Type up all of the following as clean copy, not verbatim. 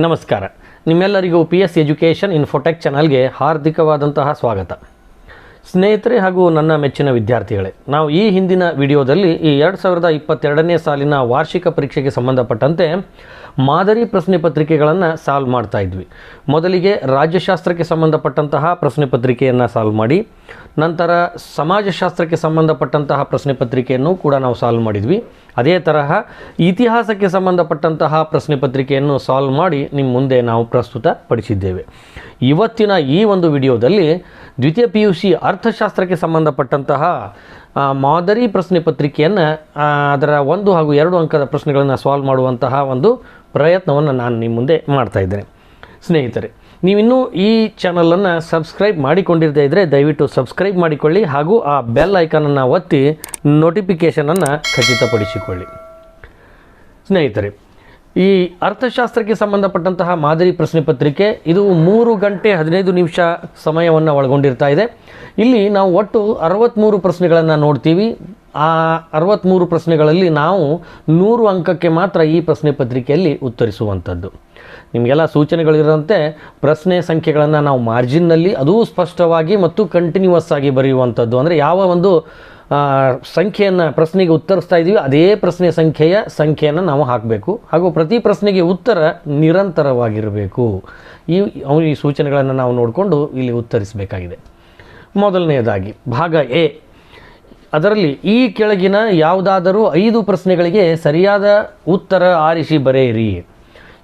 ನಮಸ್ಕಾರ. ನಿಮ್ಮೆಲ್ಲರಿಗೂ PS education Infotech ಚಾನಲ್ಗೆ ಹಾರ್ದಿಕವಾದಂತಹ ಸ್ವಾಗತ. ಸ್ನೇಹಿತರೆ ಹಾಗೂ ನನ್ನ ಮೆಚ್ಚಿನ ವಿದ್ಯಾರ್ಥಿಗಳೇ, ನಾವು ಈ ಹಿಂದಿನ ವಿಡಿಯೋದಲ್ಲಿ ಈ 2022ನೇ ಸಾಲಿನ ವಾರ್ಷಿಕ ಪರೀಕ್ಷೆಗೆ ಸಂಬಂಧಪಟ್ಟಂತೆ ಮಾದರಿ ಪ್ರಶ್ನೆ ಪತ್ರಿಕೆಗಳನ್ನು ಸಾಲ್ವ್ ಮಾಡ್ತಾ ಇದ್ವಿ. ಮೊದಲಿಗೆ ರಾಜ್ಯಶಾಸ್ತ್ರಕ್ಕೆ ಸಂಬಂಧಪಟ್ಟಂತಹ ಪ್ರಶ್ನೆ ಪತ್ರಿಕೆಯನ್ನು ಸಾಲ್ವ್ ಮಾಡಿ, ನಂತರ ಸಮಾಜಶಾಸ್ತ್ರಕ್ಕೆ ಸಂಬಂಧಪಟ್ಟಂತಹ ಪ್ರಶ್ನೆ ಪತ್ರಿಕೆಯನ್ನು ಕೂಡ ನಾವು ಸಾಲ್ವ್ ಮಾಡಿದ್ವಿ. ಅದೇ ತರಹ ಇತಿಹಾಸಕ್ಕೆ ಸಂಬಂಧಪಟ್ಟಂತಹ ಪ್ರಶ್ನೆ ಪತ್ರಿಕೆಯನ್ನು ಸಾಲ್ವ್ ಮಾಡಿ ನಿಮ್ಮ ಮುಂದೆ ನಾವು ಪ್ರಸ್ತುತಪಡಿಸಿದ್ದೇವೆ. ಇವತ್ತಿನ ಈ ಒಂದು ವಿಡಿಯೋದಲ್ಲಿ ದ್ವಿತೀಯ PUC ಅರ್ಥಶಾಸ್ತ್ರಕ್ಕೆ ಸಂಬಂಧಪಟ್ಟಂತಹ ಮಾದರಿ ಪ್ರಶ್ನೆ ಪತ್ರಿಕೆಯನ್ನು ಅದರ 1 ಹಾಗೂ 2 ಅಂಕದ ಪ್ರಶ್ನೆಗಳನ್ನು ಸಾಲ್ವ್ ಮಾಡುವಂತಹ ಒಂದು ಪ್ರಯತ್ನವನ್ನು ನಾನು ನಿಮ್ಮ ಮುಂದೆ ಮಾಡ್ತಾ ಇದ್ದೇನೆ. ಸ್ನೇಹಿತರೆ, ನೀವಿನ್ನೂ ಈ ಚಾನಲನ್ನು ಸಬ್ಸ್ಕ್ರೈಬ್ ಮಾಡಿಕೊಂಡಿರದೇ ಇದ್ದರೆ ದಯವಿಟ್ಟು ಸಬ್ಸ್ಕ್ರೈಬ್ ಮಾಡಿಕೊಳ್ಳಿ ಹಾಗೂ ಆ ಬೆಲ್ ಐಕಾನನ್ನು ಒತ್ತಿ ನೋಟಿಫಿಕೇಷನನ್ನು ಖಚಿತಪಡಿಸಿಕೊಳ್ಳಿ. ಸ್ನೇಹಿತರೆ, ಈ ಅರ್ಥಶಾಸ್ತ್ರಕ್ಕೆ ಸಂಬಂಧಪಟ್ಟಂತಹ ಮಾದರಿ ಪ್ರಶ್ನೆ ಪತ್ರಿಕೆ ಇದು 3 ಗಂಟೆ 15 ನಿಮಿಷ ಸಮಯವನ್ನು ಒಳಗೊಂಡಿರ್ತಾ ಇದೆ. ಇಲ್ಲಿ ನಾವು ಒಟ್ಟು 63 ಪ್ರಶ್ನೆಗಳನ್ನು ನೋಡ್ತೀವಿ. ಆ 63 ಪ್ರಶ್ನೆಗಳಲ್ಲಿ ನಾವು 100 ಅಂಕಕ್ಕೆ ಮಾತ್ರ ಈ ಪ್ರಶ್ನೆ ಪತ್ರಿಕೆಯಲ್ಲಿ ಉತ್ತರಿಸುವಂಥದ್ದು. ನಿಮಗೆಲ್ಲ ಸೂಚನೆಗಳಿರಂತೆ ಪ್ರಶ್ನೆ ಸಂಖ್ಯೆಗಳನ್ನು ನಾವು ಮಾರ್ಜಿನ್ನಲ್ಲಿ ಅದೂ ಸ್ಪಷ್ಟವಾಗಿ ಮತ್ತು ಕಂಟಿನ್ಯೂಸ್ ಆಗಿ ಬರೆಯುವಂಥದ್ದು. ಅಂದರೆ ಯಾವ ಒಂದು ಸಂಖ್ಯೆಯನ್ನು ಪ್ರಶ್ನೆಗೆ ಉತ್ತರಿಸ್ತಾ ಇದ್ದೀವಿ ಅದೇ ಪ್ರಶ್ನೆ ಸಂಖ್ಯೆಯನ್ನು ನಾವು ಹಾಕಬೇಕು ಹಾಗೂ ಪ್ರತಿ ಪ್ರಶ್ನೆಗೆ ಉತ್ತರ ನಿರಂತರವಾಗಿರಬೇಕು. ಈ ಸೂಚನೆಗಳನ್ನು ನಾವು ನೋಡಿಕೊಂಡು ಇಲ್ಲಿ ಉತ್ತರಿಸಬೇಕಾಗಿದೆ. ಮೊದಲನೆಯದಾಗಿ ಭಾಗ ಎ, ಅದರಲ್ಲಿ ಈ ಕೆಳಗಿನ ಯಾವುದಾದರೂ 5 ಪ್ರಶ್ನೆಗಳಿಗೆ ಸರಿಯಾದ ಉತ್ತರ ಆರಿಸಿ ಬರೆಯಿರಿ.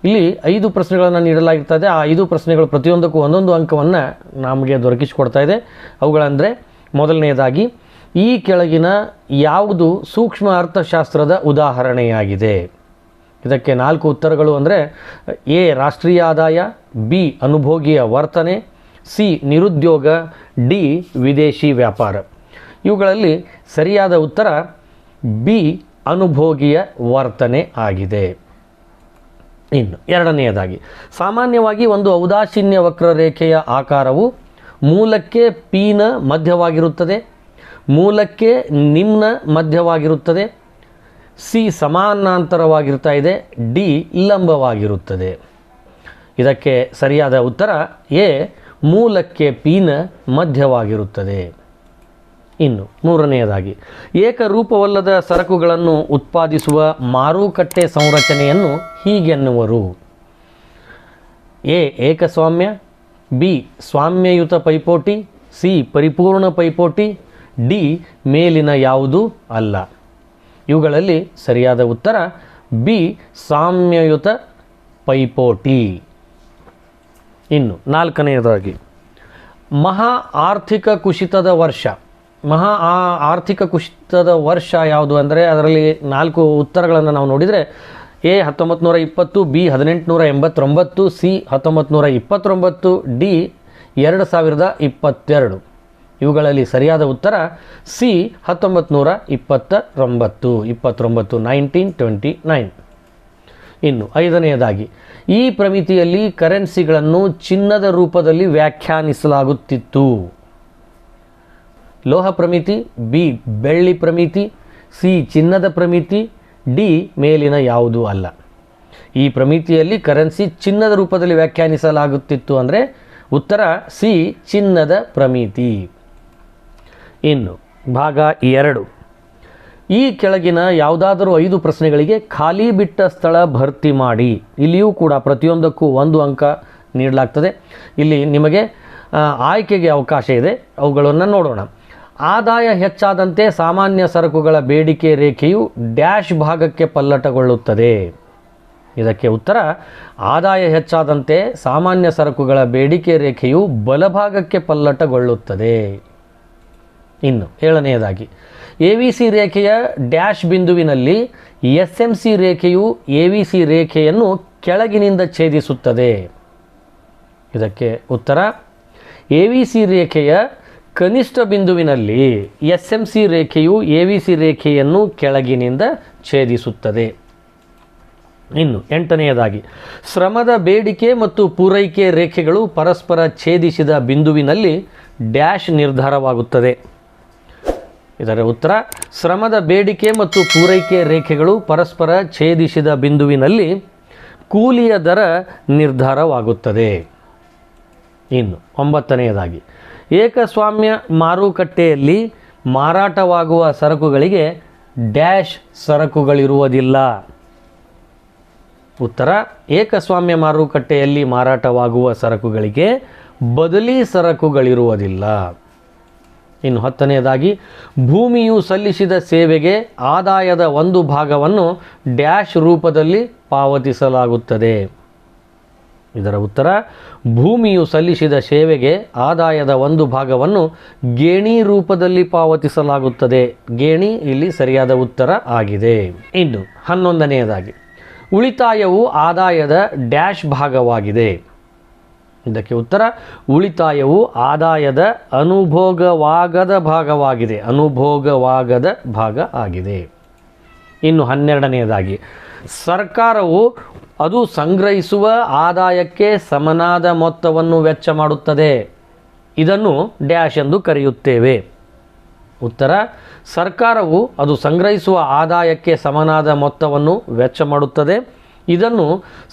ಇಲ್ಲಿ 5 ಪ್ರಶ್ನೆಗಳನ್ನು ನೀಡಲಾಗಿರ್ತದೆ. ಆ 5 ಪ್ರಶ್ನೆಗಳು ಪ್ರತಿಯೊಂದಕ್ಕೂ 1 ಅಂಕವನ್ನು ನಮಗೆ ದೊರಕಿಸಿಕೊಡ್ತಾ ಇದೆ. ಅವುಗಳಂದರೆ, ಮೊದಲನೆಯದಾಗಿ ಈ ಕೆಳಗಿನ ಯಾವುದು ಸೂಕ್ಷ್ಮ ಅರ್ಥಶಾಸ್ತ್ರದ ಉದಾಹರಣೆಯಾಗಿದೆ? ಇದಕ್ಕೆ 4 ಉತ್ತರಗಳು. ಅಂದರೆ ಎ ರಾಷ್ಟ್ರೀಯ ಆದಾಯ, ಬಿ ಅನುಭೋಗಿಯ ವರ್ತನೆ, ಸಿ ನಿರುದ್ಯೋಗ, ಡಿ ವಿದೇಶಿ ವ್ಯಾಪಾರ. ಇವುಗಳಲ್ಲಿ ಸರಿಯಾದ ಉತ್ತರ ಬಿ ಅನುಭೋಗಿಯ ವರ್ತನೆ ಆಗಿದೆ. ಇನ್ನು ಎರಡನೆಯದಾಗಿ, ಸಾಮಾನ್ಯವಾಗಿ ಒಂದು ಔದಾಸೀನ್ಯ ವಕ್ರರೇಖೆಯ ಆಕಾರವು ಮೂಲಕ್ಕೆ ಪಿನ ಮಧ್ಯವಾಗಿರುತ್ತದೆ, ಮೂಲಕ್ಕೆ ನಿಮ್ನ ಮಧ್ಯವಾಗಿರುತ್ತದೆ, ಸಿ ಸಮಾನಾಂತರವಾಗಿರ್ತಾ ಇದೆ, ಡಿ ಲಂಬವಾಗಿರುತ್ತದೆ. ಇದಕ್ಕೆ ಸರಿಯಾದ ಉತ್ತರ ಎ ಮೂಲಕ್ಕೆ ಪಿನ ಮಧ್ಯವಾಗಿರುತ್ತದೆ. ಇನ್ನು ಮೂರನೆಯದಾಗಿ, ಏಕರೂಪವಲ್ಲದ ಸರಕುಗಳನ್ನು ಉತ್ಪಾದಿಸುವ ಮಾರುಕಟ್ಟೆ ಸಂರಚನೆಯನ್ನು ಹೀಗೆನ್ನುವರು? ಎ ಏಕಸ್ವಾಮ್ಯ, ಬಿ ಸ್ವಾಮ್ಯಯುತ ಪೈಪೋಟಿ, ಸಿ ಪರಿಪೂರ್ಣ ಪೈಪೋಟಿ, ಡಿ ಮೇಲಿನ ಯಾವುದೂ ಅಲ್ಲ. ಇವುಗಳಲ್ಲಿ ಸರಿಯಾದ ಉತ್ತರ ಬಿ ಸಾಮ್ಯಯುತ ಪೈಪೋಟಿ. ಇನ್ನು ನಾಲ್ಕನೆಯದಾಗಿ, ಮಹಾ ಆರ್ಥಿಕ ಕುಸಿತದ ವರ್ಷ. ಆರ್ಥಿಕ ಕುಸಿತದ ವರ್ಷ ಯಾವುದು ಅಂದರೆ ಅದರಲ್ಲಿ 4 ಉತ್ತರಗಳನ್ನು ನಾವು ನೋಡಿದರೆ ಎ 1920, ಬಿ 1889, ಸಿ 1929, ಡಿ 2022. ಇವುಗಳಲ್ಲಿ ಸರಿಯಾದ ಉತ್ತರ ಸಿ 1929, 1929. ಇನ್ನು ಐದನೆಯದಾಗಿ, ಈ ಪ್ರಮಿತಿಯಲ್ಲಿ ಕರೆನ್ಸಿಗಳನ್ನು ಚಿನ್ನದ ರೂಪದಲ್ಲಿ ವ್ಯಾಖ್ಯಾನಿಸಲಾಗುತ್ತಿತ್ತು. ಲೋಹ ಪ್ರಮಿತಿ, ಬಿ ಬೆಳ್ಳಿ ಪ್ರಮಿತಿ, ಸಿ ಚಿನ್ನದ ಪ್ರಮಿತಿ, ಡಿ ಮೇಲಿನ ಯಾವುದೂ ಅಲ್ಲ. ಈ ಪ್ರಮಿತಿಯಲ್ಲಿ ಕರೆನ್ಸಿ ಚಿನ್ನದ ರೂಪದಲ್ಲಿ ವ್ಯಾಖ್ಯಾನಿಸಲಾಗುತ್ತಿತ್ತು ಅಂದರೆ ಉತ್ತರ ಸಿ ಚಿನ್ನದ ಪ್ರಮಿತಿ. ಇನ್ನು ಭಾಗ 2, ಈ ಕೆಳಗಿನ ಯಾವುದಾದರೂ 5 ಪ್ರಶ್ನೆಗಳಿಗೆ ಖಾಲಿ ಬಿಟ್ಟ ಸ್ಥಳ ಭರ್ತಿ ಮಾಡಿ. ಇಲ್ಲಿಯೂ ಕೂಡ ಪ್ರತಿಯೊಂದಕ್ಕೂ 1 ಅಂಕ ನೀಡಲಾಗ್ತದೆ. ಇಲ್ಲಿ ನಿಮಗೆ ಆಯ್ಕೆಗೆ ಅವಕಾಶ ಇದೆ. ಅವುಗಳನ್ನು ನೋಡೋಣ. ಆದಾಯ ಹೆಚ್ಚಾದಂತೆ ಸಾಮಾನ್ಯ ಸರಕುಗಳ ಬೇಡಿಕೆ ರೇಖೆಯು ಡ್ಯಾಶ್ ಭಾಗಕ್ಕೆ ಪಲ್ಲಟಗೊಳ್ಳುತ್ತದೆ. ಇದಕ್ಕೆ ಉತ್ತರ ಆದಾಯ ಹೆಚ್ಚಾದಂತೆ ಸಾಮಾನ್ಯ ಸರಕುಗಳ ಬೇಡಿಕೆ ರೇಖೆಯು ಬಲಭಾಗಕ್ಕೆ ಪಲ್ಲಟಗೊಳ್ಳುತ್ತದೆ. ಇನ್ನು ಏಳನೆಯದಾಗಿ, ABC ರೇಖೆಯ ಡ್ಯಾಶ್ ಬಿಂದುವಿನಲ್ಲಿ SMC ರೇಖೆಯು ABC ರೇಖೆಯನ್ನು ಕೆಳಗಿನಿಂದ ಛೇದಿಸುತ್ತದೆ. ಇದಕ್ಕೆ ಉತ್ತರ ABC ರೇಖೆಯ ಕನಿಷ್ಠ ಬಿಂದುವಿನಲ್ಲಿ SMC ರೇಖೆಯು ABC ರೇಖೆಯನ್ನು ಕೆಳಗಿನಿಂದ ಛೇದಿಸುತ್ತದೆ. ಇನ್ನು ಎಂಟನೆಯದಾಗಿ, ಶ್ರಮದ ಬೇಡಿಕೆ ಮತ್ತು ಪೂರೈಕೆ ರೇಖೆಗಳು ಪರಸ್ಪರ ಛೇದಿಸಿದ ಬಿಂದುವಿನಲ್ಲಿ ಡ್ಯಾಶ್ ನಿರ್ಧಾರವಾಗುತ್ತದೆ. ಇದರ ಉತ್ತರ ಶ್ರಮದ ಬೇಡಿಕೆ ಮತ್ತು ಪೂರೈಕೆ ರೇಖೆಗಳು ಪರಸ್ಪರ ಛೇದಿಸಿದ ಬಿಂದುವಿನಲ್ಲಿ ಕೂಲಿಯ ದರ ನಿರ್ಧಾರವಾಗುತ್ತದೆ. ಇನ್ನು 9ನೇದಾಗಿ ಏಕಸ್ವಾಮ್ಯ ಮಾರುಕಟ್ಟೆಯಲ್ಲಿ ಮಾರಾಟವಾಗುವ ಸರಕುಗಳಿಗೆ ಡ್ಯಾಶ್ ಸರಕುಗಳಿರುವುದಿಲ್ಲ. ಉತ್ತರ: ಏಕಸ್ವಾಮ್ಯ ಮಾರುಕಟ್ಟೆಯಲ್ಲಿ ಮಾರಾಟವಾಗುವ ಸರಕುಗಳಿಗೆ ಬದಲಿ ಸರಕುಗಳಿರುವುದಿಲ್ಲ. ಇನ್ನು 10ನೇದಾಗಿ ಭೂಮಿಯು ಸಲ್ಲಿಸಿದ ಸೇವೆಗೆ ಆದಾಯದ ಒಂದು ಭಾಗವನ್ನು ಡ್ಯಾಶ್ ರೂಪದಲ್ಲಿ ಪಾವತಿಸಲಾಗುತ್ತದೆ. ಇದರ ಉತ್ತರ: ಭೂಮಿಯು ಸಲ್ಲಿಸಿದ ಸೇವೆಗೆ ಆದಾಯದ ಒಂದು ಭಾಗವನ್ನು ಗೇಣಿ ರೂಪದಲ್ಲಿ ಪಾವತಿಸಲಾಗುತ್ತದೆ. ಗೇಣಿ ಇಲ್ಲಿ ಸರಿಯಾದ ಉತ್ತರ ಆಗಿದೆ. ಇನ್ನು 11ನೇದಾಗಿ ಉಳಿತಾಯವು ಆದಾಯದ ಡ್ಯಾಶ್ ಭಾಗವಾಗಿದೆ. ಇದಕ್ಕೆ ಉತ್ತರ: ಉಳಿತಾಯವು ಆದಾಯದ ಅನುಭೋಗವಾಗದ ಭಾಗವಾಗಿದೆ. ಅನುಭೋಗವಾಗದ ಭಾಗ ಆಗಿದೆ. ಇನ್ನು 12ನೇದಾಗಿ ಸರ್ಕಾರವು ಅದು ಸಂಗ್ರಹಿಸುವ ಆದಾಯಕ್ಕೆ ಸಮನಾದ ಮೊತ್ತವನ್ನು ವೆಚ್ಚ ಮಾಡುತ್ತದೆ. ಇದನ್ನು ಡ್ಯಾಶ್ ಎಂದು ಕರೆಯುತ್ತೇವೆ. ಉತ್ತರ: ಸರ್ಕಾರವು ಅದು ಸಂಗ್ರಹಿಸುವ ಆದಾಯಕ್ಕೆ ಸಮನಾದ ಮೊತ್ತವನ್ನು ವೆಚ್ಚ ಮಾಡುತ್ತದೆ. ಇದನ್ನು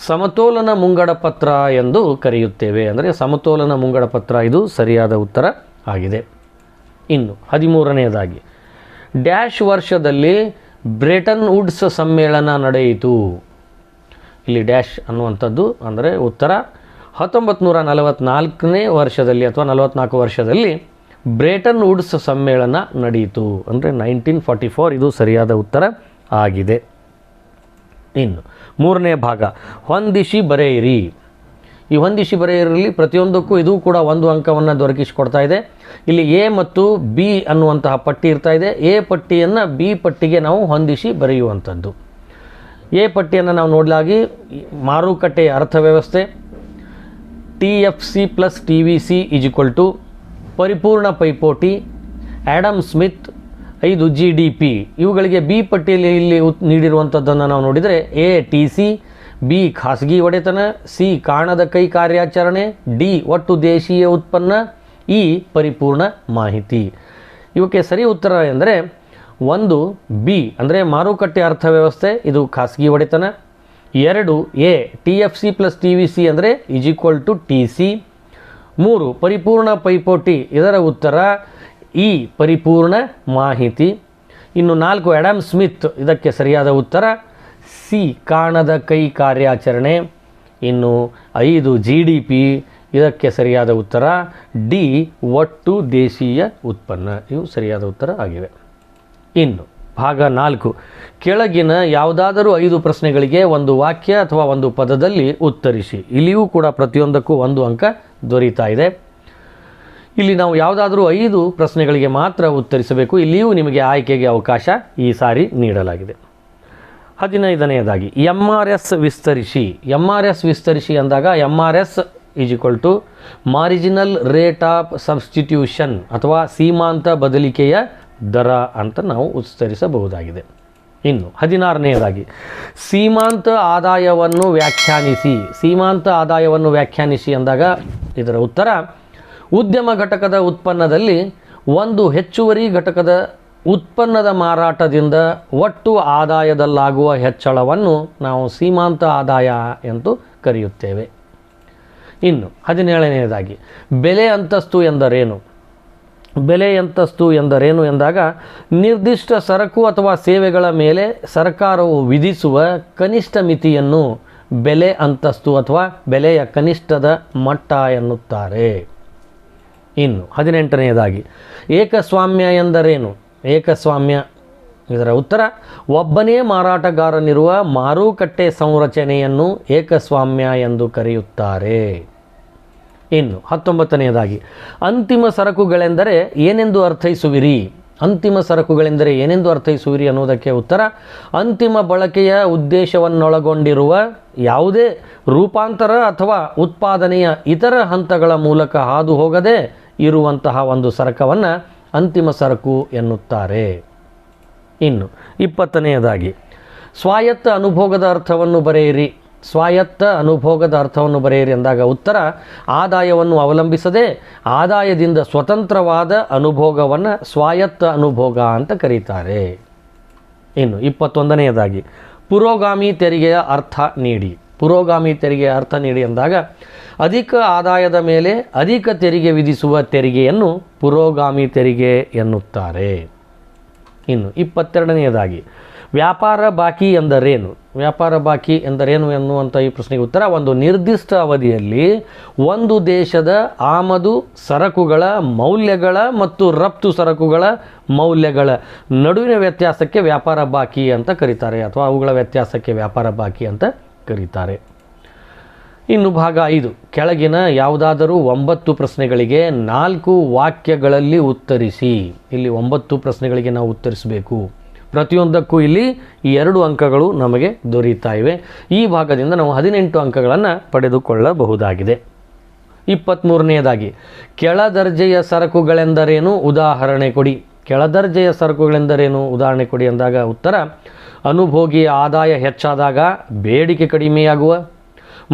ಸಮತೋಲನ ಮುಂಗಡ ಪತ್ರ ಎಂದು ಕರೆಯುತ್ತೇವೆ. ಅಂದರೆ ಸಮತೋಲನ ಮುಂಗಡ ಪತ್ರ ಇದು ಸರಿಯಾದ ಉತ್ತರ ಆಗಿದೆ. ಇನ್ನು 13ನೇದಾಗಿ ಡ್ಯಾಶ್ ವರ್ಷದಲ್ಲಿ ಬ್ರೆಟನ್ ವುಡ್ಸ್ ಸಮ್ಮೇಳನ ನಡೆಯಿತು. ಇಲ್ಲಿ ಡ್ಯಾಶ್ ಅನ್ನುವಂಥದ್ದು ಅಂದರೆ ಉತ್ತರ 1944ನೇ ವರ್ಷದಲ್ಲಿ ಅಥವಾ 44 ವರ್ಷದಲ್ಲಿ ಬ್ರೆಟನ್ ವುಡ್ಸ್ ಸಮ್ಮೇಳನ ನಡೆಯಿತು. ಅಂದರೆ 1944 ಇದು ಸರಿಯಾದ ಉತ್ತರ ಆಗಿದೆ. ಇನ್ನು 3ನೇ ಭಾಗ ಹೊಂದಿಸಿ ಬರೆಯಿರಿ. ಈ ಹೊಂದಿಸಿ ಬರೆಯಿರಲ್ಲಿ ಪ್ರತಿಯೊಂದಕ್ಕೂ ಇದು ಕೂಡ ಒಂದು ಅಂಕವನ್ನು ದೊರಕಿಸಿಕೊಡ್ತಾ ಇದೆ. ಇಲ್ಲಿ ಎ ಮತ್ತು ಬಿ ಅನ್ನುವಂತಹ ಪಟ್ಟಿ ಇರ್ತಾ ಇದೆ. ಎ ಪಟ್ಟಿಯನ್ನು ಬಿ ಪಟ್ಟಿಗೆ ನಾವು ಹೊಂದಿಸಿ ಬರೆಯುವಂಥದ್ದು. ಎ ಪಟ್ಟಿಯನ್ನು ನಾವು ನೋಡಲಾಗಿ ಮಾರುಕಟ್ಟೆಯ ಅರ್ಥವ್ಯವಸ್ಥೆ TFC ಪ್ಲಸ್ TVC = ಪರಿಪೂರ್ಣ ಪೈಪೋಟಿ, ಆ್ಯಡಮ್ ಸ್ಮಿತ್, 5 GDP. ಇವುಗಳಿಗೆ ಬಿ ಪಟ್ಟಿಯಲ್ಲಿ ಇಲ್ಲಿ ನೀಡಿರುವಂಥದ್ದನ್ನು ನಾವು ನೋಡಿದರೆ ಎ TC, ಬಿ ಖಾಸಗಿ ಒಡೆತನ, ಸಿ ಕಾಣದ ಕೈ ಕಾರ್ಯಾಚರಣೆ, ಡಿ ಒಟ್ಟು ದೇಶೀಯ ಉತ್ಪನ್ನ, ಇ ಪರಿಪೂರ್ಣ ಮಾಹಿತಿ. ಇವಕ್ಕೆ ಸರಿ ಉತ್ತರ ಎಂದರೆ 1 ಬಿ ಅಂದರೆ ಮಾರುಕಟ್ಟೆ ಅರ್ಥವ್ಯವಸ್ಥೆ, ಇದು ಖಾಸಗಿ ಒಡೆತನ. 2 ಎ TFC ಪ್ಲಸ್ TVC ಅಂದರೆ = TC. 3 ಪರಿಪೂರ್ಣ ಪೈಪೋಟಿ, ಇದರ ಉತ್ತರ ಇ ಪರಿಪೂರ್ಣ ಮಾಹಿತಿ. ಇನ್ನು 4 ಆ್ಯಡಮ್ ಸ್ಮಿತ್, ಇದಕ್ಕೆ ಸರಿಯಾದ ಉತ್ತರ ಸಿ ಕಾಣದ ಕೈ ಕಾರ್ಯಾಚರಣೆ. ಇನ್ನು 5 GDP, ಇದಕ್ಕೆ ಸರಿಯಾದ ಉತ್ತರ ಡಿ ಒಟ್ಟು ದೇಶೀಯ ಉತ್ಪನ್ನ. ಇವು ಸರಿಯಾದ ಉತ್ತರ ಆಗಿವೆ. ಇನ್ನು ಭಾಗ 4 ಕೆಳಗಿನ ಯಾವುದಾದರೂ 5 ಪ್ರಶ್ನೆಗಳಿಗೆ ಒಂದು ವಾಕ್ಯ ಅಥವಾ ಒಂದು ಪದದಲ್ಲಿ ಉತ್ತರಿಸಿ. ಇಲ್ಲಿಯೂ ಕೂಡ ಪ್ರತಿಯೊಂದಕ್ಕೂ 1 ಅಂಕ ದೊರೀತಾ ಇದೆ. ಇಲ್ಲಿ ನಾವು ಯಾವುದಾದ್ರೂ 5 ಪ್ರಶ್ನೆಗಳಿಗೆ ಮಾತ್ರ ಉತ್ತರಿಸಬೇಕು. ಇಲ್ಲಿಯೂ ನಿಮಗೆ ಆಯ್ಕೆಗೆ ಅವಕಾಶ ಈ ಸಾರಿ ನೀಡಲಾಗಿದೆ. 15ನೇದಾಗಿ MRS ವಿಸ್ತರಿಸಿ. MRS ವಿಸ್ತರಿಸಿ ಅಂದಾಗ MRS = marginal rate of substitution ಅಥವಾ ಸೀಮಾಂತ ಬದಲಿಕೆಯ ದರ ಅಂತ ನಾವು ವಿಸ್ತರಿಸಬಹುದಾಗಿದೆ. ಇನ್ನು 16ನೇದಾಗಿ ಸೀಮಾಂತ ಆದಾಯವನ್ನು ವ್ಯಾಖ್ಯಾನಿಸಿ. ಸೀಮಾಂತ ಆದಾಯವನ್ನು ವ್ಯಾಖ್ಯಾನಿಸಿ ಅಂದಾಗ ಇದರ ಉತ್ತರ ಉದ್ಯಮ ಘಟಕದ ಉತ್ಪನ್ನದಲ್ಲಿ ಒಂದು ಹೆಚ್ಚುವರಿ ಘಟಕದ ಉತ್ಪನ್ನದ ಮಾರಾಟದಿಂದ ಒಟ್ಟು ಆದಾಯದಲ್ಲಾಗುವ ಹೆಚ್ಚಳವನ್ನು ನಾವು ಸೀಮಾಂತ ಆದಾಯ ಎಂದು ಕರೆಯುತ್ತೇವೆ. ಇನ್ನು 17ನೇದಾಗಿ ಬೆಲೆ ಅಂತಸ್ತು ಎಂದರೇನು. ಬೆಲೆ ಅಂತಸ್ತು ಎಂದರೇನು ಎಂದಾಗ ನಿರ್ದಿಷ್ಟ ಸರಕು ಅಥವಾ ಸೇವೆಗಳ ಮೇಲೆ ಸರ್ಕಾರವು ವಿಧಿಸುವ ಕನಿಷ್ಠ ಮಿತಿಯನ್ನು ಬೆಲೆ ಅಂತಸ್ತು ಅಥವಾ ಬೆಲೆಯ ಕನಿಷ್ಠದ ಮಟ್ಟ ಎನ್ನುತ್ತಾರೆ. ಇನ್ನು 18ನೇದಾಗಿ ಏಕಸ್ವಾಮ್ಯ ಎಂದರೇನು. ಏಕಸ್ವಾಮ್ಯ, ಇದರ ಉತ್ತರ ಒಬ್ಬನೇ ಮಾರಾಟಗಾರನಿರುವ ಮಾರುಕಟ್ಟೆ ಸಂರಚನೆಯನ್ನು ಏಕಸ್ವಾಮ್ಯ ಎಂದು ಕರೆಯುತ್ತಾರೆ. ಇನ್ನು 19ನೇದಾಗಿ ಅಂತಿಮ ಸರಕುಗಳೆಂದರೆ ಏನೆಂದು ಅರ್ಥೈಸುವಿರಿ. ಅಂತಿಮ ಸರಕುಗಳೆಂದರೆ ಏನೆಂದು ಅರ್ಥೈಸುವಿರಿ ಅನ್ನೋದಕ್ಕೆ ಉತ್ತರ ಅಂತಿಮ ಬಳಕೆಯ ಉದ್ದೇಶವನ್ನೊಳಗೊಂಡಿರುವ ಯಾವುದೇ ರೂಪಾಂತರ ಅಥವಾ ಉತ್ಪಾದನೆಯ ಇತರ ಹಂತಗಳ ಮೂಲಕ ಹಾದು ಹೋಗದೆ ಇರುವಂತಹ ಒಂದು ಸರಕವನ್ನು ಅಂತಿಮ ಸರಕು ಎನ್ನುತ್ತಾರೆ. ಇನ್ನು 20ನೇದಾಗಿ ಸ್ವಾಯತ್ತ ಅನುಭೋಗದ ಅರ್ಥವನ್ನು ಬರೆಯಿರಿ. ಸ್ವಾಯತ್ತ ಅನುಭೋಗದ ಅರ್ಥವನ್ನು ಬರೆಯಿರಿ ಎಂದಾಗ ಉತ್ತರ ಆದಾಯವನ್ನು ಅವಲಂಬಿಸದೆ ಆದಾಯದಿಂದ ಸ್ವತಂತ್ರವಾದ ಅನುಭೋಗವನ್ನು ಸ್ವಾಯತ್ತ ಅನುಭೋಗ ಅಂತ ಕರೀತಾರೆ. ಇನ್ನು 21ನೇದಾಗಿ ಪುರೋಗಾಮಿ ತೆರಿಗೆಯ ಅರ್ಥ ನೀಡಿ. ಪುರೋಗಾಮಿ ತೆರಿಗೆ ಅರ್ಥ ನೀಡಿ ಅಂದಾಗ ಅಧಿಕ ಆದಾಯದ ಮೇಲೆ ಅಧಿಕ ತೆರಿಗೆ ವಿಧಿಸುವ ತೆರಿಗೆಯನ್ನು ಪುರೋಗಾಮಿ ತೆರಿಗೆ ಎನ್ನುತ್ತಾರೆ. ಇನ್ನು 22ನೇದಾಗಿ ವ್ಯಾಪಾರ ಬಾಕಿ ಎಂದರೇನು? ವ್ಯಾಪಾರ ಬಾಕಿ ಎಂದರೇನು ಎನ್ನುವಂಥ ಈ ಪ್ರಶ್ನೆಗೆ ಉತ್ತರ, ಒಂದು ನಿರ್ದಿಷ್ಟ ಅವಧಿಯಲ್ಲಿ ಒಂದು ದೇಶದ ಆಮದು ಸರಕುಗಳ ಮೌಲ್ಯಗಳ ಮತ್ತು ರಫ್ತು ಸರಕುಗಳ ಮೌಲ್ಯಗಳ ನಡುವಿನ ವ್ಯತ್ಯಾಸಕ್ಕೆ ವ್ಯಾಪಾರ ಬಾಕಿ ಅಂತ ಕರೀತಾರೆ, ಅಥವಾ ಅವುಗಳ ವ್ಯತ್ಯಾಸಕ್ಕೆ ವ್ಯಾಪಾರ ಬಾಕಿ ಅಂತ ಕರೀತಾರೆ. ಇನ್ನು ಭಾಗ 5, ಕೆಳಗಿನ ಯಾವುದಾದರೂ 9 ಪ್ರಶ್ನೆಗಳಿಗೆ 4 ವಾಕ್ಯಗಳಲ್ಲಿ ಉತ್ತರಿಸಿ. ಇಲ್ಲಿ 9 ಪ್ರಶ್ನೆಗಳಿಗೆ ನಾವು ಉತ್ತರಿಸಬೇಕು. ಪ್ರತಿಯೊಂದಕ್ಕೂ ಇಲ್ಲಿ 2 ಅಂಕಗಳು ನಮಗೆ ದೊರೆಯುತ್ತಾ ಇವೆ. ಈ ಭಾಗದಿಂದ ನಾವು 18 ಅಂಕಗಳನ್ನು ಪಡೆದುಕೊಳ್ಳಬಹುದಾಗಿದೆ. 23ನೇದಾಗಿ ಕೆಳದರ್ಜೆಯ ಸರಕುಗಳೆಂದರೇನು? ಉದಾಹರಣೆ ಕೊಡಿ. ಕೆಳದರ್ಜೆಯ ಸರಕುಗಳೆಂದರೇನು? ಉದಾಹರಣೆ ಕೊಡಿ ಅಂದಾಗ ಉತ್ತರ, ಅನುಭೋಗಿಯ ಆದಾಯ ಹೆಚ್ಚಾದಾಗ ಬೇಡಿಕೆ ಕಡಿಮೆಯಾಗುವ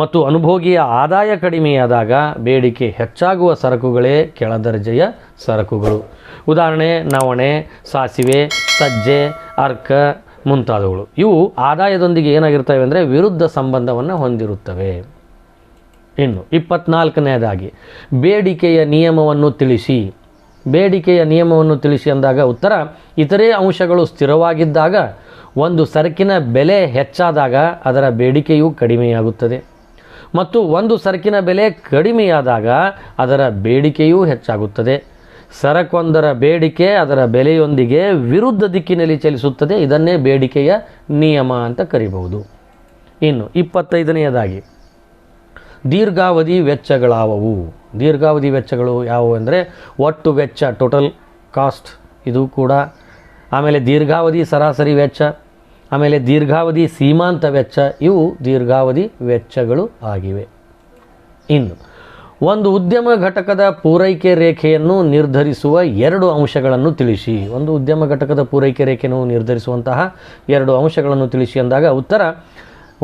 ಮತ್ತು ಅನುಭೋಗಿಯ ಆದಾಯ ಕಡಿಮೆಯಾದಾಗ ಬೇಡಿಕೆ ಹೆಚ್ಚಾಗುವ ಸರಕುಗಳೇ ಕೆಳದರ್ಜೆಯ ಸರಕುಗಳು. ಉದಾಹರಣೆ ನವಣೆ, ಸಾಸಿವೆ, ಸಜ್ಜೆ, ಅರ್ಕ ಮುಂತಾದವುಗಳು. ಇವು ಆದಾಯದೊಂದಿಗೆ ಏನಾಗಿರ್ತವೆ ಅಂದರೆ ವಿರುದ್ಧ ಸಂಬಂಧವನ್ನು ಹೊಂದಿರುತ್ತವೆ. ಇನ್ನು 24ನೇದಾಗಿ ಬೇಡಿಕೆಯ ನಿಯಮವನ್ನು ತಿಳಿಸಿ. ಬೇಡಿಕೆಯ ನಿಯಮವನ್ನು ತಿಳಿಸಿ ಅಂದಾಗ ಉತ್ತರ, ಇತರೆ ಅಂಶಗಳು ಸ್ಥಿರವಾಗಿದ್ದಾಗ ಒಂದು ಸರಕಿನ ಬೆಲೆ ಹೆಚ್ಚಾದಾಗ ಅದರ ಬೇಡಿಕೆಯು ಕಡಿಮೆಯಾಗುತ್ತದೆ ಮತ್ತು ಒಂದು ಸರಕಿನ ಬೆಲೆ ಕಡಿಮೆಯಾದಾಗ ಅದರ ಬೇಡಿಕೆಯೂ ಹೆಚ್ಚಾಗುತ್ತದೆ. ಸರಕೊಂದರ ಬೇಡಿಕೆ ಅದರ ಬೆಲೆಯೊಂದಿಗೆ ವಿರುದ್ಧ ದಿಕ್ಕಿನಲ್ಲಿ ಚಲಿಸುತ್ತದೆ. ಇದನ್ನೇ ಬೇಡಿಕೆಯ ನಿಯಮ ಅಂತ ಕರೀಬಹುದು. ಇನ್ನು 25ನೇದಾಗಿ ದೀರ್ಘಾವಧಿ ವೆಚ್ಚಗಳಾವವು? ದೀರ್ಘಾವಧಿ ವೆಚ್ಚಗಳು ಯಾವುವು ಅಂದರೆ ಒಟ್ಟು ವೆಚ್ಚ, ಟೋಟಲ್ ಕಾಸ್ಟ್ ಇದು ಕೂಡ, ಆಮೇಲೆ ದೀರ್ಘಾವಧಿ ಸರಾಸರಿ ವೆಚ್ಚ, ಆಮೇಲೆ ದೀರ್ಘಾವಧಿ ಸೀಮಾಂತ ವೆಚ್ಚ, ಇವು ದೀರ್ಘಾವಧಿ ವೆಚ್ಚಗಳು ಆಗಿವೆ. ಇನ್ನು ಒಂದು ಉದ್ಯಮ ಘಟಕದ ಪೂರೈಕೆ ರೇಖೆಯನ್ನು ನಿರ್ಧರಿಸುವ 2 ಅಂಶಗಳನ್ನು ತಿಳಿಸಿ. ಒಂದು ಉದ್ಯಮ ಘಟಕದ ಪೂರೈಕೆ ರೇಖೆಯನ್ನು ನಿರ್ಧರಿಸುವಂತಹ 2 ಅಂಶಗಳನ್ನು ತಿಳಿಸಿ ಅಂದಾಗ ಉತ್ತರ,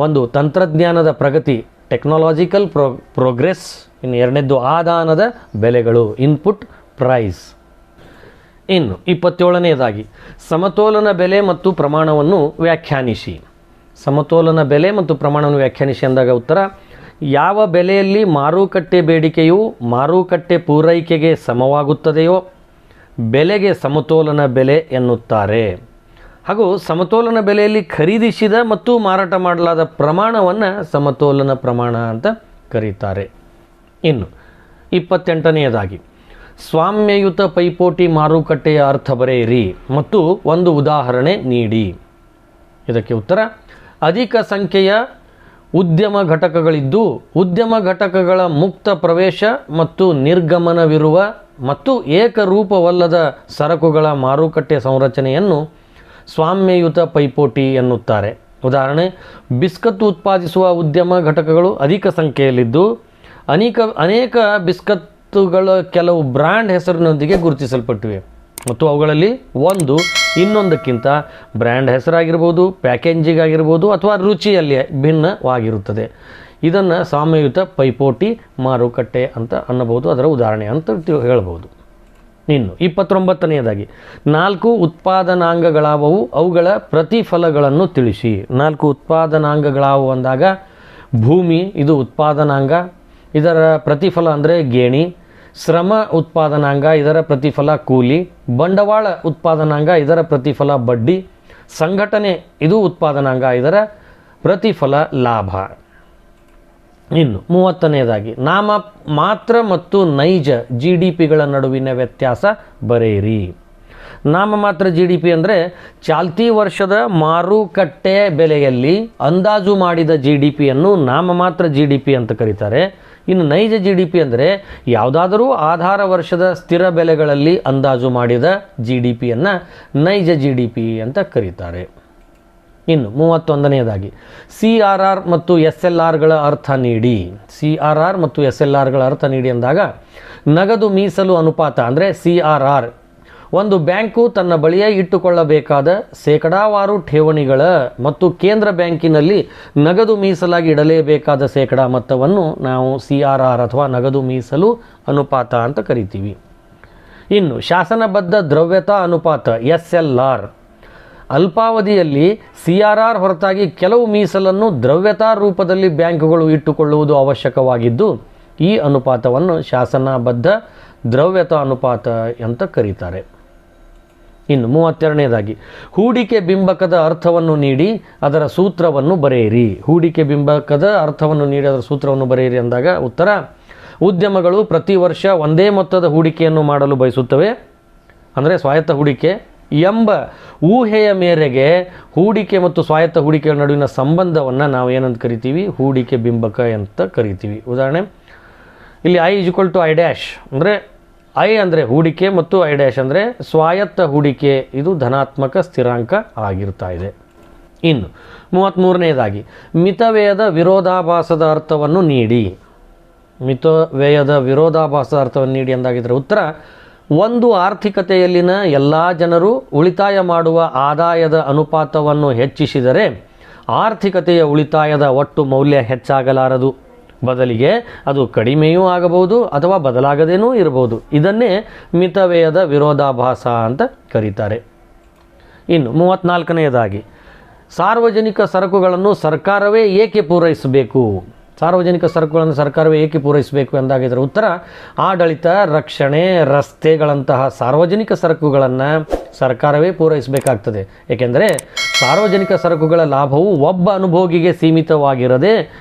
ಒಂದು ತಂತ್ರಜ್ಞಾನದ ಪ್ರಗತಿ, ಟೆಕ್ನಾಲಜಿಕಲ್ ಪ್ರೋಗ್ರೆಸ್. ಇನ್ನು 2ನೇದ್ದು ಆದಾನದ ಬೆಲೆಗಳು, ಇನ್ಪುಟ್ ಪ್ರೈಸ್. ಇನ್ನು 27ನೇದಾಗಿ ಸಮತೋಲನ ಬೆಲೆ ಮತ್ತು ಪ್ರಮಾಣವನ್ನು ವ್ಯಾಖ್ಯಾನಿಸಿ. ಸಮತೋಲನ ಬೆಲೆ ಮತ್ತು ಪ್ರಮಾಣವನ್ನು ವ್ಯಾಖ್ಯಾನಿಸಿ ಅಂದಾಗ ಉತ್ತರ, ಯಾವ ಬೆಲೆಯಲ್ಲಿ ಮಾರುಕಟ್ಟೆ ಬೇಡಿಕೆಯು ಮಾರುಕಟ್ಟೆ ಪೂರೈಕೆಗೆ ಸಮವಾಗುತ್ತದೆಯೋ ಬೆಲೆಗೆ ಸಮತೋಲನ ಬೆಲೆ ಎನ್ನುತ್ತಾರೆ. ಹಾಗೂ ಸಮತೋಲನ ಬೆಲೆಯಲ್ಲಿ ಖರೀದಿಸಿದ ಮತ್ತು ಮಾರಾಟ ಮಾಡಲಾದ ಪ್ರಮಾಣವನ್ನು ಸಮತೋಲನ ಪ್ರಮಾಣ ಅಂತ ಕರೀತಾರೆ. ಇನ್ನು 28ನೇದಾಗಿ ಸ್ವಾಮ್ಯಯುತ ಪೈಪೋಟಿ ಮಾರುಕಟ್ಟೆಯ ಅರ್ಥ ಬರೆಯಿರಿ ಮತ್ತು ಒಂದು ಉದಾಹರಣೆ ನೀಡಿ. ಇದಕ್ಕೆ ಉತ್ತರ, ಅಧಿಕ ಸಂಖ್ಯೆಯ ಉದ್ಯಮ ಘಟಕಗಳಿದ್ದು ಉದ್ಯಮ ಘಟಕಗಳ ಮುಕ್ತ ಪ್ರವೇಶ ಮತ್ತು ನಿರ್ಗಮನವಿರುವ ಮತ್ತು ಏಕರೂಪವಲ್ಲದ ಸರಕುಗಳ ಮಾರುಕಟ್ಟೆ ಸಂರಚನೆಯನ್ನು ಸ್ವಾಮ್ಯಯುತ ಪೈಪೋಟಿ ಎನ್ನುತ್ತಾರೆ. ಉದಾಹರಣೆ, ಬಿಸ್ಕತ್ತು ಉತ್ಪಾದಿಸುವ ಉದ್ಯಮ ಘಟಕಗಳು ಅಧಿಕ ಸಂಖ್ಯೆಯಲ್ಲಿದ್ದು ಅನೇಕ ಬಿಸ್ಕತ್ತುಗಳ ಕೆಲವು ಬ್ರ್ಯಾಂಡ್ ಹೆಸರಿನೊಂದಿಗೆ ಗುರುತಿಸಲ್ಪಟ್ಟಿವೆ ಮತ್ತು ಅವುಗಳಲ್ಲಿ ಒಂದು ಇನ್ನೊಂದಕ್ಕಿಂತ ಬ್ರ್ಯಾಂಡ್ ಹೆಸರಾಗಿರ್ಬೋದು, ಪ್ಯಾಕೇಜಿಂಗ್ ಆಗಿರ್ಬೋದು ಅಥವಾ ರುಚಿಯಲ್ಲಿ ಭಿನ್ನವಾಗಿರುತ್ತದೆ. ಇದನ್ನು ಸ್ವಾಮ್ಯಯುತ ಪೈಪೋಟಿ ಮಾರುಕಟ್ಟೆ ಅಂತ ಅನ್ನಬಹುದು, ಅದರ ಉದಾಹರಣೆ ಅಂತ ಹೇಳ್ಬೋದು. ಇನ್ನು 29ನೇದಾಗಿ 4 ಉತ್ಪಾದನಾಂಗಗಳಾವವು, ಅವುಗಳ ಪ್ರತಿಫಲಗಳನ್ನು ತಿಳಿಸಿ. 4 ಉತ್ಪಾದನಾಂಗಗಳಾವು ಅಂದಾಗ ಭೂಮಿ ಇದು ಉತ್ಪಾದನಾಂಗ, ಇದರ ಪ್ರತಿಫಲ ಅಂದರೆ ಗೇಣಿ. ಶ್ರಮ ಉತ್ಪಾದನಾಂಗ, ಇದರ ಪ್ರತಿಫಲ ಕೂಲಿ. ಬಂಡವಾಳ ಉತ್ಪಾದನಾಂಗ, ಇದರ ಪ್ರತಿಫಲ ಬಡ್ಡಿ. ಸಂಘಟನೆ ಇದು ಉತ್ಪಾದನಾಂಗ, ಇದರ ಪ್ರತಿಫಲ ಲಾಭ. ಇನ್ನು 30ನೇದಾಗಿ ನಾಮ ಮಾತ್ರ ಮತ್ತು ನೈಜ GDPಗಳ ನಡುವಿನ ವ್ಯತ್ಯಾಸ ಬರೆಯಿರಿ. ನಾಮಮಾತ್ರ GDP ಅಂದರೆ ಚಾಲ್ತಿ ವರ್ಷದ ಮಾರುಕಟ್ಟೆ ಬೆಲೆಯಲ್ಲಿ ಅಂದಾಜು ಮಾಡಿದ GDPಯನ್ನು ನಾಮಮಾತ್ರ GDP ಅಂತ ಕರೀತಾರೆ. ಇನ್ನು ನೈಜ GDP ಅಂದರೆ ಯಾವುದಾದರೂ ಆಧಾರ ವರ್ಷದ ಸ್ಥಿರ ಬೆಲೆಗಳಲ್ಲಿ ಅಂದಾಜು ಮಾಡಿದ GDPಯನ್ನು ನೈಜ GDP ಅಂತ ಕರೀತಾರೆ. ಇನ್ನು 31ನೇದಾಗಿ CRR ಮತ್ತು SLRಗಳ ಅರ್ಥ ನೀಡಿ. CRR ಮತ್ತು SLRಗಳ ಅರ್ಥ ನೀಡಿ ಅಂದಾಗ ನಗದು ಮೀಸಲು ಅನುಪಾತ ಅಂದರೆ CRR ಒಂದು ಬ್ಯಾಂಕು ತನ್ನ ಬಳಿಯೇ ಇಟ್ಟುಕೊಳ್ಳಬೇಕಾದ ಶೇಕಡಾವಾರು ಠೇವಣಿಗಳ ಮತ್ತು ಕೇಂದ್ರ ಬ್ಯಾಂಕಿನಲ್ಲಿ ನಗದು ಮೀಸಲಾಗಿ ಇಡಲೇಬೇಕಾದ ಶೇಕಡಾ ಮೊತ್ತವನ್ನು ನಾವು CRR ಅಥವಾ ನಗದು ಮೀಸಲು ಅನುಪಾತ ಅಂತ ಕರಿತೀವಿ. ಇನ್ನು ಶಾಸನಬದ್ಧ ದ್ರವ್ಯತಾ ಅನುಪಾತ SLR ಅಲ್ಪಾವಧಿಯಲ್ಲಿ CRR ಹೊರತಾಗಿ ಕೆಲವು ಮೀಸಲನ್ನು ದ್ರವ್ಯತಾ ರೂಪದಲ್ಲಿ ಬ್ಯಾಂಕುಗಳು ಇಟ್ಟುಕೊಳ್ಳುವುದು ಅವಶ್ಯಕವಾಗಿದ್ದು ಈ ಅನುಪಾತವನ್ನು ಶಾಸನಬದ್ಧ ದ್ರವ್ಯತಾ ಅನುಪಾತ ಅಂತ ಕರೀತಾರೆ. ಇನ್ನು 32ನೇದಾಗಿ ಹೂಡಿಕೆ ಬಿಂಬಕದ ಅರ್ಥವನ್ನು ನೀಡಿ ಅದರ ಸೂತ್ರವನ್ನು ಬರೆಯಿರಿ. ಹೂಡಿಕೆ ಬಿಂಬಕದ ಅರ್ಥವನ್ನು ನೀಡಿ ಅದರ ಸೂತ್ರವನ್ನು ಬರೆಯಿರಿ ಅಂದಾಗ ಉತ್ತರ, ಉದ್ಯಮಗಳು ಪ್ರತಿ ವರ್ಷ ಒಂದೇ ಮೊತ್ತದ ಹೂಡಿಕೆಯನ್ನು ಮಾಡಲು ಬಯಸುತ್ತವೆ, ಅಂದರೆ ಸ್ವಾಯತ್ತ ಹೂಡಿಕೆ ಎಂಬ ಊಹೆಯ ಮೇರೆಗೆ ಹೂಡಿಕೆ ಮತ್ತು ಸ್ವಾಯತ್ತ ಹೂಡಿಕೆಗಳ ನಡುವಿನ ಸಂಬಂಧವನ್ನು ನಾವು ಏನಂತ ಕರಿತೀವಿ, ಹೂಡಿಕೆ ಬಿಂಬಕ ಅಂತ ಕರಿತೀವಿ. ಉದಾಹರಣೆ ಇಲ್ಲಿ I=I' ಅಂದರೆ I ಅಂದರೆ ಹೂಡಿಕೆ ಮತ್ತು I' ಅಂದರೆ ಸ್ವಾಯತ್ತ ಹೂಡಿಕೆ, ಇದು ಧನಾತ್ಮಕ ಸ್ಥಿರಾಂಕ ಆಗಿರ್ತಾ ಇದೆ. ಇನ್ನು 33ನೇದಾಗಿ ಮಿತವ್ಯಯದ ವಿರೋಧಾಭಾಸದ ಅರ್ಥವನ್ನು ನೀಡಿ. ಮಿತವ್ಯಯದ ವಿರೋಧಾಭಾಸದ ಅರ್ಥವನ್ನು ನೀಡಿ ಎಂದಾಗಿದ್ದರೆ ಉತ್ತರ, ಒಂದು ಆರ್ಥಿಕತೆಯಲ್ಲಿನ ಎಲ್ಲ ಜನರು ಉಳಿತಾಯ ಮಾಡುವ ಆದಾಯದ ಅನುಪಾತವನ್ನು ಹೆಚ್ಚಿಸಿದರೆ ಆರ್ಥಿಕತೆಯ ಉಳಿತಾಯದ ಒಟ್ಟು ಮೌಲ್ಯ ಹೆಚ್ಚಾಗಲಾರದು, ಬದಲಿಗೆ ಅದು ಕಡಿಮೆಯೂ ಆಗಬಹುದು ಅಥವಾ ಬದಲಾಗದೇನೂ ಇರಬಹುದು. ಇದನ್ನೇ ಮಿತವ್ಯಯದ ವಿರೋಧಾಭಾಸ ಅಂತ ಕರೀತಾರೆ. ಇನ್ನು 34ನೇದಾಗಿ ಸಾರ್ವಜನಿಕ ಸರಕುಗಳನ್ನು ಸರ್ಕಾರವೇ ಏಕೆ ಪೂರೈಸಬೇಕು. ಸಾರ್ವಜನಿಕ ಸರಕುಗಳನ್ನು ಸರ್ಕಾರವೇ ಏಕೆ ಪೂರೈಸಬೇಕು ಎಂದಾಗಿದ್ದರೆ ಉತ್ತರ, ಆಡಳಿತ, ರಕ್ಷಣೆ, ರಸ್ತೆಗಳಂತಹ ಸಾರ್ವಜನಿಕ ಸರಕುಗಳನ್ನು ಸರ್ಕಾರವೇ ಪೂರೈಸಬೇಕಾಗ್ತದೆ. ಏಕೆಂದರೆ ಸಾರ್ವಜನಿಕ ಸರಕುಗಳ ಲಾಭವು ಒಬ್ಬ ಅನುಭೋಗಿಗೆ ಸೀಮಿತವಾಗಿರದೆ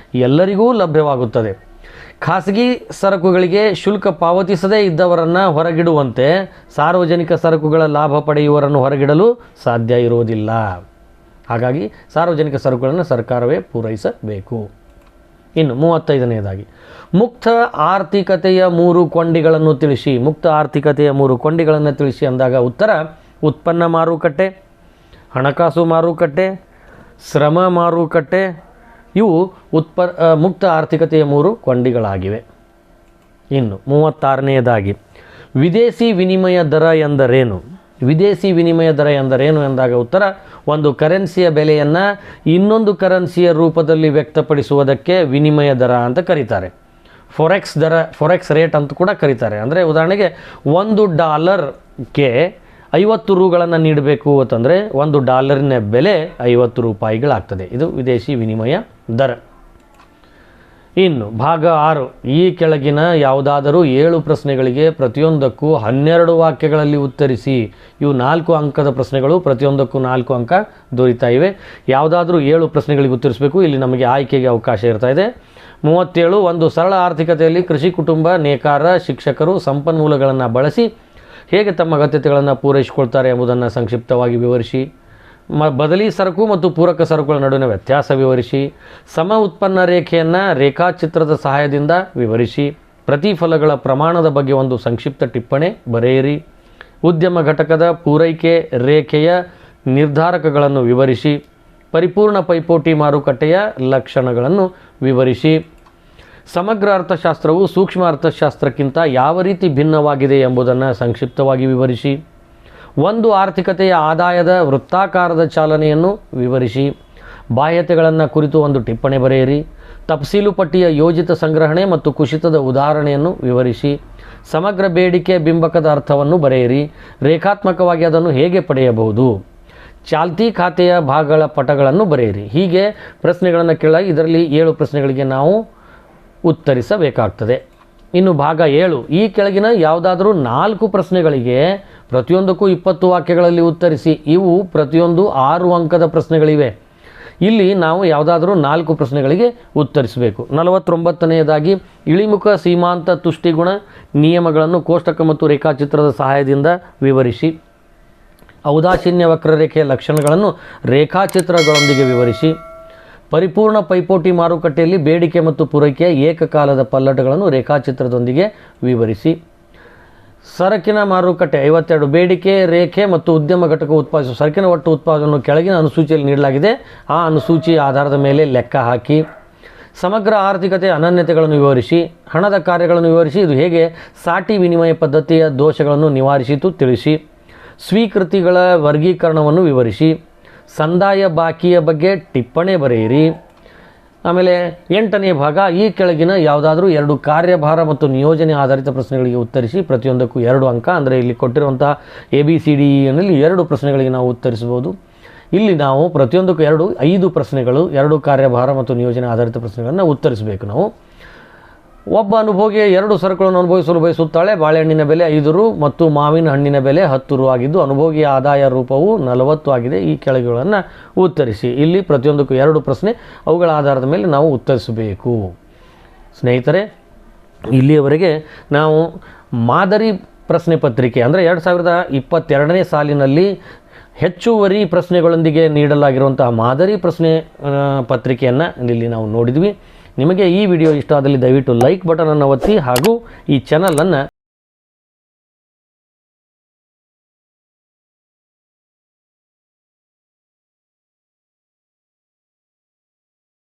ಎಲ್ಲರಿಗೂ ಲಭ್ಯವಾಗುತ್ತದೆ. ಖಾಸಗಿ ಸರಕುಗಳಿಗೆ ಶುಲ್ಕ ಪಾವತಿಸದೇ ಇದ್ದವರನ್ನು ಹೊರಗಿಡುವಂತೆ ಸಾರ್ವಜನಿಕ ಸರಕುಗಳ ಲಾಭ ಪಡೆಯುವವರನ್ನು ಹೊರಗಿಡಲು ಸಾಧ್ಯ ಇರುವುದಿಲ್ಲ. ಹಾಗಾಗಿ ಸಾರ್ವಜನಿಕ ಸರಕುಗಳನ್ನು ಸರ್ಕಾರವೇ ಪೂರೈಸಬೇಕು. ಇನ್ನು 35ನೇದಾಗಿ ಮುಕ್ತ ಆರ್ಥಿಕತೆಯ 3 ಕೊಂಡಿಗಳನ್ನು ತಿಳಿಸಿ. ಮುಕ್ತ ಆರ್ಥಿಕತೆಯ 3 ಕೊಂಡಿಗಳನ್ನು ತಿಳಿಸಿ ಅಂದಾಗ ಉತ್ತರ, ಉತ್ಪನ್ನ ಮಾರುಕಟ್ಟೆ, ಹಣಕಾಸು ಮಾರುಕಟ್ಟೆ, ಶ್ರಮ ಮಾರುಕಟ್ಟೆ, ಇವು ಮುಕ್ತ ಆರ್ಥಿಕತೆಯ 3 ಕೊಂಡಿಗಳಾಗಿವೆ. ಇನ್ನು 36ನೇದಾಗಿ ವಿದೇಶಿ ವಿನಿಮಯ ದರ ಎಂದರೇನು. ವಿದೇಶಿ ವಿನಿಮಯ ದರ ಎಂದರೇನು ಎಂದಾಗ ಉತ್ತರ, ಒಂದು ಕರೆನ್ಸಿಯ ಬೆಲೆಯನ್ನು ಇನ್ನೊಂದು ಕರೆನ್ಸಿಯ ರೂಪದಲ್ಲಿ ವ್ಯಕ್ತಪಡಿಸುವುದಕ್ಕೆ ವಿನಿಮಯ ದರ ಅಂತ ಕರೀತಾರೆ. ಫೊರೆಕ್ಸ್ ದರ, ಫೊರೆಕ್ಸ್ ರೇಟ್ ಅಂತ ಕೂಡ ಕರೀತಾರೆ. ಅಂದರೆ ಉದಾಹರಣೆಗೆ $1ಗೆ 50 ರೂಗಳನ್ನು ನೀಡಬೇಕು ಅಂತಂದರೆ $1ನ ಬೆಲೆ 50 ರೂಪಾಯಿಗಳಾಗ್ತದೆ. ಇದು ವಿದೇಶಿ ವಿನಿಮಯ ದರ. ಇನ್ನು ಭಾಗ 6, ಈ ಕೆಳಗಿನ ಯಾವುದಾದರೂ 7 ಪ್ರಶ್ನೆಗಳಿಗೆ ಪ್ರತಿಯೊಂದಕ್ಕೂ 12 ವಾಕ್ಯಗಳಲ್ಲಿ ಉತ್ತರಿಸಿ. ಇವು 4 ಅಂಕದ ಪ್ರಶ್ನೆಗಳು, ಪ್ರತಿಯೊಂದಕ್ಕೂ 4 ಅಂಕ ದೊರೀತಾ ಇವೆ. ಯಾವುದಾದ್ರೂ 7 ಪ್ರಶ್ನೆಗಳಿಗೆ ಉತ್ತರಿಸಬೇಕು. ಇಲ್ಲಿ ನಮಗೆ ಆಯ್ಕೆಗೆ ಅವಕಾಶ ಇರ್ತಾ ಇದೆ. 37, ಒಂದು ಸರಳ ಆರ್ಥಿಕತೆಯಲ್ಲಿ ಕೃಷಿ ಕುಟುಂಬ, ನೇಕಾರ, ಶಿಕ್ಷಕರು ಸಂಪನ್ಮೂಲಗಳನ್ನು ಬಳಸಿ ಹೇಗೆ ತಮ್ಮ ಅಗತ್ಯತೆಗಳನ್ನು ಪೂರೈಸಿಕೊಳ್ತಾರೆ ಎಂಬುದನ್ನು ಸಂಕ್ಷಿಪ್ತವಾಗಿ ವಿವರಿಸಿ. ಬದಲಿ ಸರಕು ಮತ್ತು ಪೂರಕ ಸರಕುಗಳ ನಡುವಿನ ವ್ಯತ್ಯಾಸ ವಿವರಿಸಿ. ಸಮ ಉತ್ಪನ್ನ ರೇಖೆಯನ್ನು ರೇಖಾಚಿತ್ರದ ಸಹಾಯದಿಂದ ವಿವರಿಸಿ. ಪ್ರತಿಫಲಗಳ ಪ್ರಮಾಣದ ಬಗ್ಗೆ ಒಂದು ಸಂಕ್ಷಿಪ್ತ ಟಿಪ್ಪಣಿ ಬರೆಯಿರಿ. ಉದ್ಯಮ ಘಟಕದ ಪೂರೈಕೆ ರೇಖೆಯ ನಿರ್ಧಾರಕಗಳನ್ನು ವಿವರಿಸಿ. ಪರಿಪೂರ್ಣ ಪೈಪೋಟಿ ಮಾರುಕಟ್ಟೆಯ ಲಕ್ಷಣಗಳನ್ನು ವಿವರಿಸಿ. ಸಮಗ್ರ ಅರ್ಥಶಾಸ್ತ್ರವು ಸೂಕ್ಷ್ಮ ಅರ್ಥಶಾಸ್ತ್ರಕ್ಕಿಂತ ಯಾವ ರೀತಿ ಭಿನ್ನವಾಗಿದೆ ಎಂಬುದನ್ನು ಸಂಕ್ಷಿಪ್ತವಾಗಿ ವಿವರಿಸಿ. ಒಂದು ಆರ್ಥಿಕತೆಯ ಆದಾಯದ ವೃತ್ತಾಕಾರದ ಚಾಲನೆಯನ್ನು ವಿವರಿಸಿ. ಬಾಹ್ಯತೆಗಳನ್ನು ಕುರಿತು ಒಂದು ಟಿಪ್ಪಣಿ ಬರೆಯಿರಿ. ತಫಸೀಲು ಪಟ್ಟಿಯ ಯೋಜಿತ ಸಂಗ್ರಹಣೆ ಮತ್ತು ಕುಸಿತದ ಉದಾಹರಣೆಯನ್ನು ವಿವರಿಸಿ. ಸಮಗ್ರ ಬೇಡಿಕೆ ಬಿಂಬಕದ ಅರ್ಥವನ್ನು ಬರೆಯಿರಿ. ರೇಖಾತ್ಮಕವಾಗಿ ಅದನ್ನು ಹೇಗೆ ಪಡೆಯಬಹುದು. ಚಾಲ್ತಿ ಖಾತೆಯ ಭಾಗಗಳ ಪಟಗಳನ್ನು ಬರೆಯಿರಿ. ಹೀಗೆ ಪ್ರಶ್ನೆಗಳನ್ನು ಕೇಳಾಗಿ ಇದರಲ್ಲಿ 7 ಪ್ರಶ್ನೆಗಳಿಗೆ ನಾವು ಉತ್ತರಿಸಬೇಕಾಗ್ತದೆ. ಇನ್ನು ಭಾಗ 7, ಈ ಕೆಳಗಿನ ಯಾವುದಾದರೂ 4 ಪ್ರಶ್ನೆಗಳಿಗೆ ಪ್ರತಿಯೊಂದಕ್ಕೂ 20 ವಾಕ್ಯಗಳಲ್ಲಿ ಉತ್ತರಿಸಿ. ಇವು ಪ್ರತಿಯೊಂದು 6 ಅಂಕದ ಪ್ರಶ್ನೆಗಳಿವೆ. ಇಲ್ಲಿ ನಾವು ಯಾವುದಾದರೂ 4 ಪ್ರಶ್ನೆಗಳಿಗೆ ಉತ್ತರಿಸಬೇಕು. 49ನೇದಾಗಿ ಇಳಿಮುಖ ಸೀಮಾಂತ ತುಷ್ಟಿಗುಣ ನಿಯಮಗಳನ್ನು ಕೋಷ್ಟಕ ಮತ್ತು ರೇಖಾಚಿತ್ರದ ಸಹಾಯದಿಂದ ವಿವರಿಸಿ. ಔದಾಸೀನ್ಯ ವಕ್ರರೇಖೆಯ ಲಕ್ಷಣಗಳನ್ನು ರೇಖಾಚಿತ್ರಗಳೊಂದಿಗೆ ವಿವರಿಸಿ. ಪರಿಪೂರ್ಣ ಪೈಪೋಟಿ ಮಾರುಕಟ್ಟೆಯಲ್ಲಿ ಬೇಡಿಕೆ ಮತ್ತು ಪೂರೈಕೆಯ ಏಕಕಾಲದ ಪಲ್ಲಟಗಳನ್ನು ರೇಖಾಚಿತ್ರದೊಂದಿಗೆ ವಿವರಿಸಿ. ಸರಕಿನ ಮಾರುಕಟ್ಟೆ 52 ಬೇಡಿಕೆ ರೇಖೆ ಮತ್ತು ಉದ್ಯಮ ಘಟಕ ಉತ್ಪಾದಿಸುವ ಸರಕಿನ ಒಟ್ಟು ಉತ್ಪಾದನೆಯನ್ನು ಕೆಳಗಿನ ಅನುಸೂಚಿಯಲ್ಲಿ ನೀಡಲಾಗಿದೆ. ಆ ಅನುಸೂಚಿ ಆಧಾರದ ಮೇಲೆ ಲೆಕ್ಕ ಹಾಕಿ. ಸಮಗ್ರ ಆರ್ಥಿಕತೆಯ ಅನನ್ಯತೆಗಳನ್ನು ವಿವರಿಸಿ. ಹಣದ ಕಾರ್ಯಗಳನ್ನು ವಿವರಿಸಿ. ಇದು ಹೇಗೆ ಸಾಟಿ ವಿನಿಮಯ ಪದ್ಧತಿಯ ದೋಷಗಳನ್ನು ನಿವಾರಿಸಿತು ತಿಳಿಸಿ. ಸ್ವೀಕೃತಿಗಳ ವರ್ಗೀಕರಣವನ್ನು ವಿವರಿಸಿ. ಸಂದಾಯ ಬಾಕಿಯ ಬಗ್ಗೆ ಟಿಪ್ಪಣಿ ಬರೆಯಿರಿ. ಆಮೇಲೆ 8ನೇ ಭಾಗ, ಈ ಕೆಳಗಿನ ಯಾವುದಾದ್ರೂ 2 ಕಾರ್ಯಭಾರ ಮತ್ತು ನಿಯೋಜನೆ ಆಧಾರಿತ ಪ್ರಶ್ನೆಗಳಿಗೆ ಉತ್ತರಿಸಿ. ಪ್ರತಿಯೊಂದಕ್ಕೂ 2 ಅಂಕ. ಅಂದರೆ ಇಲ್ಲಿ ಕೊಟ್ಟಿರುವಂಥ ABCD ಯಲ್ಲಿ 2 ಪ್ರಶ್ನೆಗಳಿಗೆ ನಾವು ಉತ್ತರಿಸಬಹುದು. ಇಲ್ಲಿ ನಾವು ಪ್ರತಿಯೊಂದಕ್ಕೂ 5 ಪ್ರಶ್ನೆಗಳು, 2 ಕಾರ್ಯಭಾರ ಮತ್ತು ನಿಯೋಜನೆ ಆಧಾರಿತ ಪ್ರಶ್ನೆಗಳನ್ನು ಉತ್ತರಿಸಬೇಕು. ನಾವು ಒಬ್ಬ ಅನುಭೋಗಿ 2 ಸರಕುಗಳನ್ನು ಅನುಭವಿಸಲು ಬಯಸುತ್ತಾಳೆ. ಬಾಳೆಹಣ್ಣಿನ ಬೆಲೆ 5 ರು ಮತ್ತು ಮಾವಿನ ಹಣ್ಣಿನ ಬೆಲೆ 10 ರು ಆಗಿದ್ದು ಅನುಭೋಗಿಯ ಆದಾಯ ರೂಪವು 40 ಆಗಿದೆ. ಈ ಕೆಳಗಳನ್ನು ಉತ್ತರಿಸಿ. ಇಲ್ಲಿ ಪ್ರತಿಯೊಂದಕ್ಕೂ 2 ಪ್ರಶ್ನೆ, ಅವುಗಳ ಆಧಾರದ ಮೇಲೆ ನಾವು ಉತ್ತರಿಸಬೇಕು. ಸ್ನೇಹಿತರೆ, ಇಲ್ಲಿಯವರೆಗೆ ನಾವು ಮಾದರಿ ಪ್ರಶ್ನೆ ಪತ್ರಿಕೆ ಅಂದರೆ 2022ನೇ ಸಾಲಿನಲ್ಲಿ ಹೆಚ್ಚುವರಿ ಪ್ರಶ್ನೆಗಳೊಂದಿಗೆ ನೀಡಲಾಗಿರುವಂತಹ ಮಾದರಿ ಪ್ರಶ್ನೆ ಪತ್ರಿಕೆಯನ್ನು ಇಲ್ಲಿ ನಾವು ನೋಡಿದ್ವಿ. ನಿಮಗೆ ಈ ವಿಡಿಯೋ ಇಷ್ಟ ಆದಲ್ಲಿ ದಯವಿಟ್ಟು ಲೈಕ್ ಬಟನನ್ನು ಒತ್ತಿ ಹಾಗೂ ಈ ಚಾನಲನ್ನು